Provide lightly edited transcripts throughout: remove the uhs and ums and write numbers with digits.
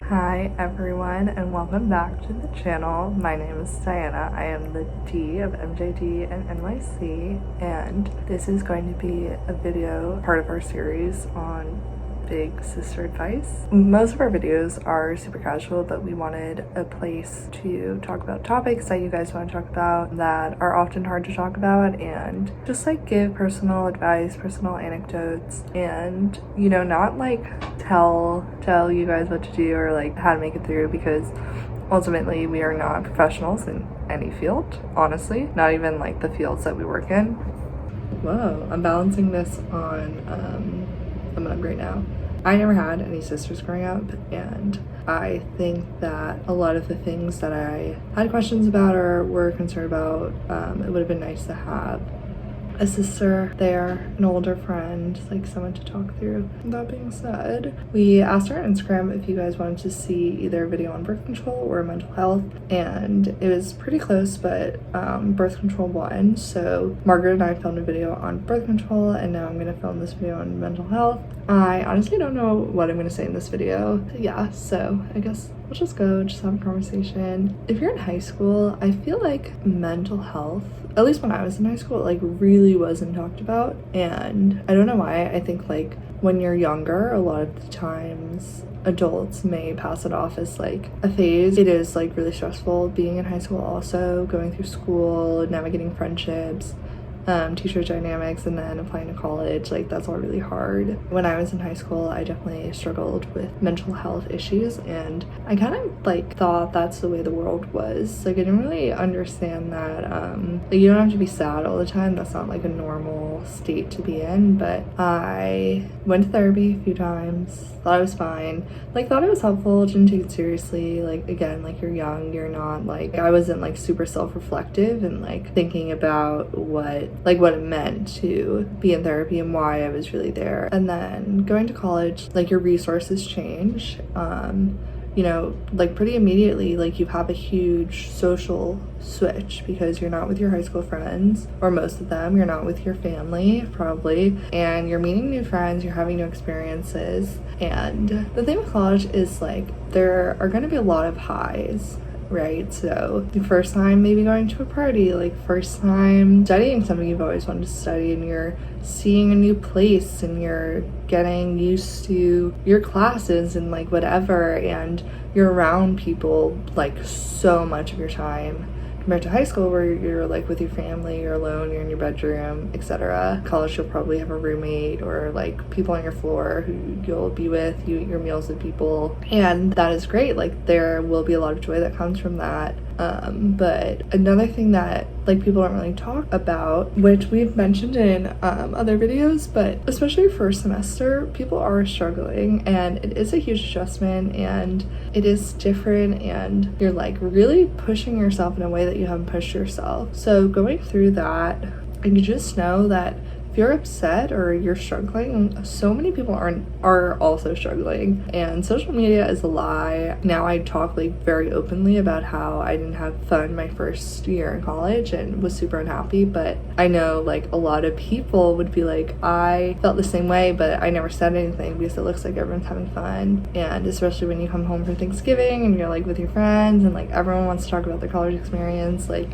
Hi everyone and welcome back to the channel. My name is Diana. I am the D of MJD and NYC, and this is going to be a video, part of our series on big sister advice. Most of our videos are super casual, but we wanted a place to talk about topics that you guys want to talk about that are often hard to talk about, and just like give personal advice, personal anecdotes, and not like tell you guys what to do or like how to make it through, because ultimately we are not professionals in any field, honestly, not even like the fields that we work in. Whoa, I'm balancing this on a mug right now. I never had any sisters growing up, and I think that a lot of the things that I had questions about or were concerned about, it would have been nice to have a sister there, an older friend, like someone to talk through. That being said, we asked our Instagram if you guys wanted to see either a video on birth control or mental health, and it was pretty close, but birth control won. So Margaret and I filmed a video on birth control, and now I'm gonna film this video on mental health. I honestly don't know what I'm gonna say in this video. Yeah, so I guess we'll just have a conversation. If you're in high school, I feel like mental health, at least when I was in high school, like really wasn't talked about. And I don't know why. I think like when you're younger, a lot of the times adults may pass it off as like a phase. It is like really stressful being in high school, also going through school, navigating friendships, teacher dynamics, and then applying to college. Like that's all really hard. When I was in high school, I definitely struggled with mental health issues, and I kind of like thought that's the way the world was. Like I didn't really understand that like you don't have to be sad all the time. That's not like a normal state to be in. But I went to therapy a few times, thought I was fine, like thought it was helpful, didn't take it seriously. Like again, like you're young, you're not like, I wasn't like super self-reflective and like thinking about what it meant to be in therapy and why I was really there. And then going to college, like your resources change, like pretty immediately. Like you have a huge social switch because you're not with your high school friends, or most of them. You're not with your family probably, and you're meeting new friends, you're having new experiences. And the thing with college is like there are going to be a lot of highs, right? So the first time maybe going to a party, like first time studying something you've always wanted to study, and you're seeing a new place, and you're getting used to your classes and like whatever, and you're around people like so much of your time, compared to high school where you're like with your family, you're alone, you're in your bedroom, etc. College, you'll probably have a roommate or like people on your floor who you'll be with, you eat your meals with people, and that is great. Like there will be a lot of joy that comes from that. But another thing that like people don't really talk about, which we've mentioned in other videos, but especially first semester, people are struggling, and it is a huge adjustment, and it is different, and you're like really pushing yourself in a way that you haven't pushed yourself. So going through that, and you just know that if you're upset or you're struggling, so many people are also struggling, and social media is a lie. Now I talk like very openly about how I didn't have fun my first year in college and was super unhappy, but I know like a lot of people would be like, I felt the same way, but I never said anything because it looks like everyone's having fun. And especially when you come home for Thanksgiving and you're like with your friends and like everyone wants to talk about their college experience, like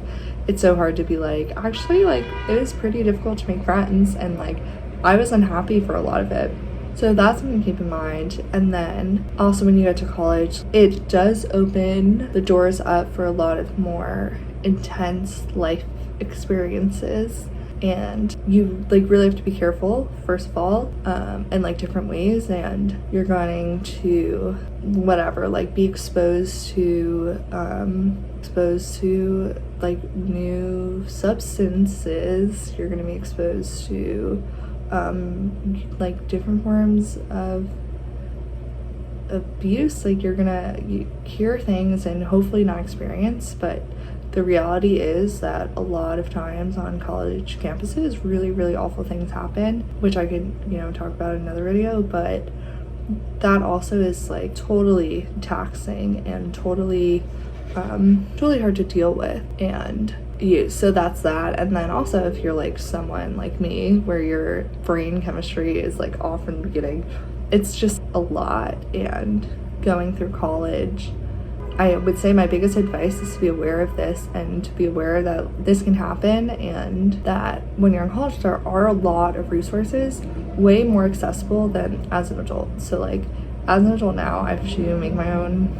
it's so hard to be like, actually like it was pretty difficult to make friends, and like I was unhappy for a lot of it. So that's something to keep in mind. And then also when you get to college, it does open the doors up for a lot of more intense life experiences, and you like really have to be careful first of all, in like different ways, and you're going to whatever, like be exposed to like new substances. You're going to be exposed to like different forms of abuse. Like you're gonna hear things and hopefully not experience, but the reality is that a lot of times on college campuses really, really awful things happen, which I could talk about in another video, but that also is like totally taxing and totally hard to deal with. And so that's that. And then also if you're like someone like me where your brain chemistry is like off from the beginning, it's just a lot, and going through college, I would say my biggest advice is to be aware of this and to be aware that this can happen, and that when you're in college there are a lot of resources way more accessible than as an adult. So like as an adult now, I have to make my own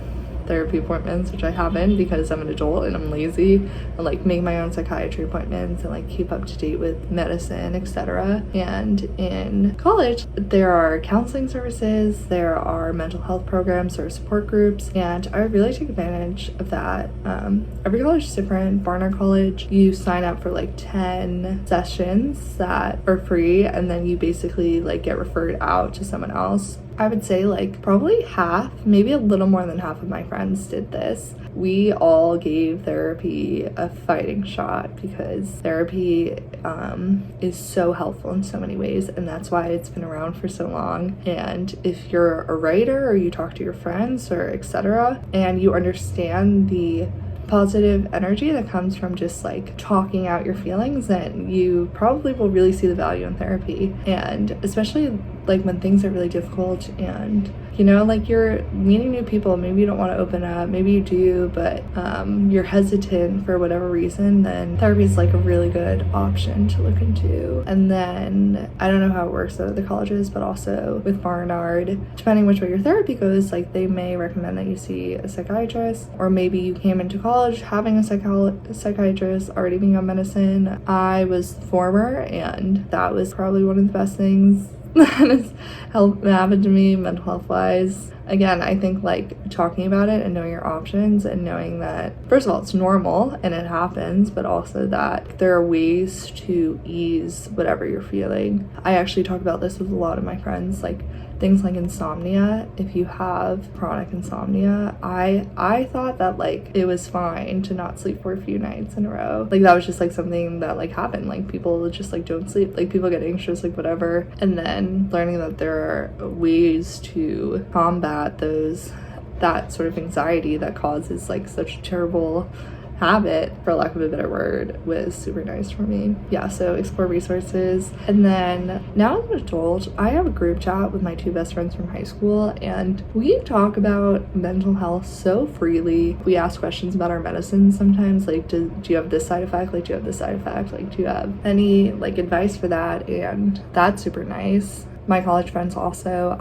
therapy appointments, which I haven't because I'm an adult and I'm lazy, and like make my own psychiatry appointments and like keep up to date with medicine, etc. And in college there are counseling services, there are mental health programs, there are support groups, and I really take advantage of that. Every college is different. Barnard College, you sign up for like 10 sessions that are free, and then you basically like get referred out to someone else. I would say like probably half, maybe a little more than half of my friends did this. We all gave therapy a fighting shot because therapy is so helpful in so many ways, and that's why it's been around for so long. And if you're a writer or you talk to your friends or etc., and you understand the positive energy that comes from just like talking out your feelings, then you probably will really see the value in therapy. And especially like when things are really difficult and you know, like you're meeting new people, maybe you don't want to open up, maybe you do, but you're hesitant for whatever reason, then therapy is like a really good option to look into. And then I don't know how it works at the colleges, but also with Barnard, depending which way your therapy goes, like they may recommend that you see a psychiatrist, or maybe you came into college having a psychiatrist already being on medicine. I was former, and that was probably one of the best things that has happened to me mental health wise. Again, I think like talking about it and knowing your options and knowing that first of all it's normal and it happens, but also that there are ways to ease whatever you're feeling. I actually talk about this with a lot of my friends, like things like insomnia. If you have chronic insomnia, I thought that like it was fine to not sleep for a few nights in a row. Like that was just like something that like happened. Like people just like don't sleep, like people get anxious, like whatever. And then learning that there are ways to combat that sort of anxiety that causes like such a terrible habit, for lack of a better word, was super nice for me. Yeah, so explore resources. And then now as an adult, I have a group chat with my two best friends from high school, and we talk about mental health so freely. We ask questions about our medicine sometimes, like do you have this side effect, like do you have this side effect, like do you have any like advice for that, and that's super nice. My college friends also,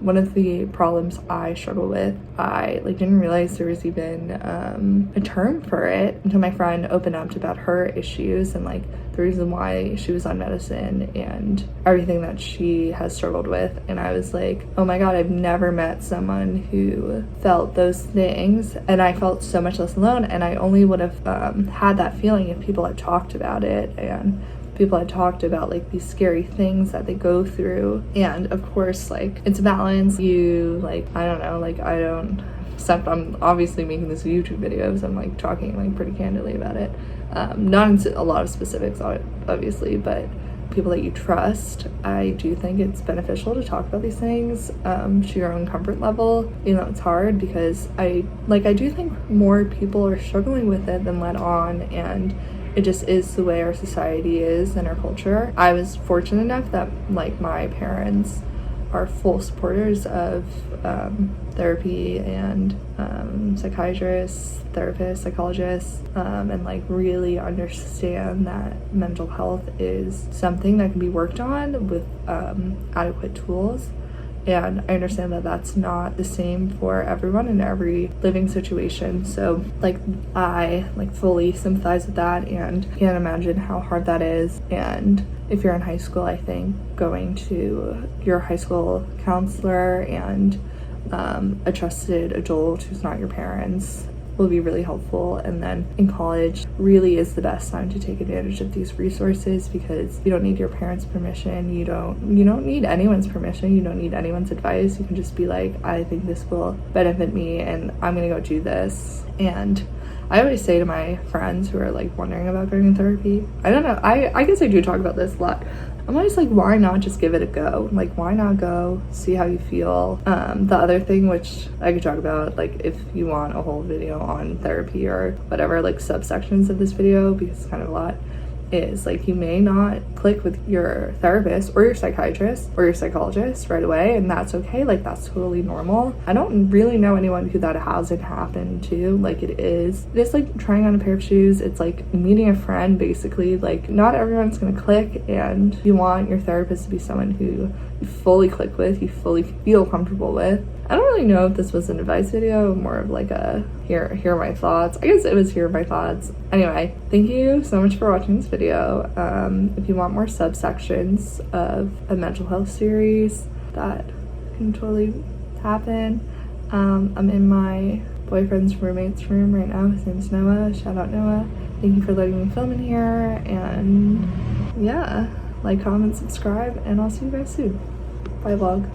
one of the problems I struggle with, I like didn't realize there was even a term for it until my friend opened up about her issues and like the reason why she was on medicine and everything that she has struggled with. And I was like, oh my god, I've never met someone who felt those things, and I felt so much less alone. And I only would have had that feeling if people had talked about it, and people had talked about like these scary things that they go through. And of course, like it's a balance. You like, I don't know, like I don't, except I'm obviously making this YouTube videos, I'm like talking like pretty candidly about it, not in a lot of specifics obviously, but people that you trust, I do think it's beneficial to talk about these things to your own comfort level. You know, it's hard because I do think more people are struggling with it than let on, and it just is the way our society is and our culture. I was fortunate enough that like my parents are full supporters of therapy and psychiatrists, therapists, psychologists, and like really understand that mental health is something that can be worked on with adequate tools. And I understand that that's not the same for everyone in every living situation. So like I like fully sympathize with that and can't imagine how hard that is. And if you're in high school, I think going to your high school counselor and a trusted adult who's not your parents will be really helpful. And then in college really is the best time to take advantage of these resources, because you don't need your parents' permission, you don't need anyone's permission, you don't need anyone's advice. You can just be like, I think this will benefit me and I'm gonna go do this. And I always say to my friends who are like wondering about going to therapy, I don't know, I guess I do talk about this a lot. I'm always like, why not just give it a go? Like, why not go see how you feel? The other thing, which I could talk about, like if you want a whole video on therapy or whatever, like subsections of this video, because it's kind of a lot, is. Like, you may not click with your therapist or your psychiatrist or your psychologist right away, and that's okay. Like, that's totally normal. I don't really know anyone who that hasn't happened to. Like, it is like trying on a pair of shoes. It's like meeting a friend, basically. Like, not everyone's gonna click, and you want your therapist to be someone who you fully click with, you fully feel comfortable with. I don't really know if this was an advice video, more of like a here are my thoughts. I guess it was here are my thoughts. Anyway, thank you so much for watching this video. If you want more subsections of a mental health series, that can totally happen. I'm in my boyfriend's roommate's room right now. His name's Noah. Shout out Noah. Thank you for letting me film in here, and yeah, like, comment, subscribe, and I'll see you guys soon. Bye vlog.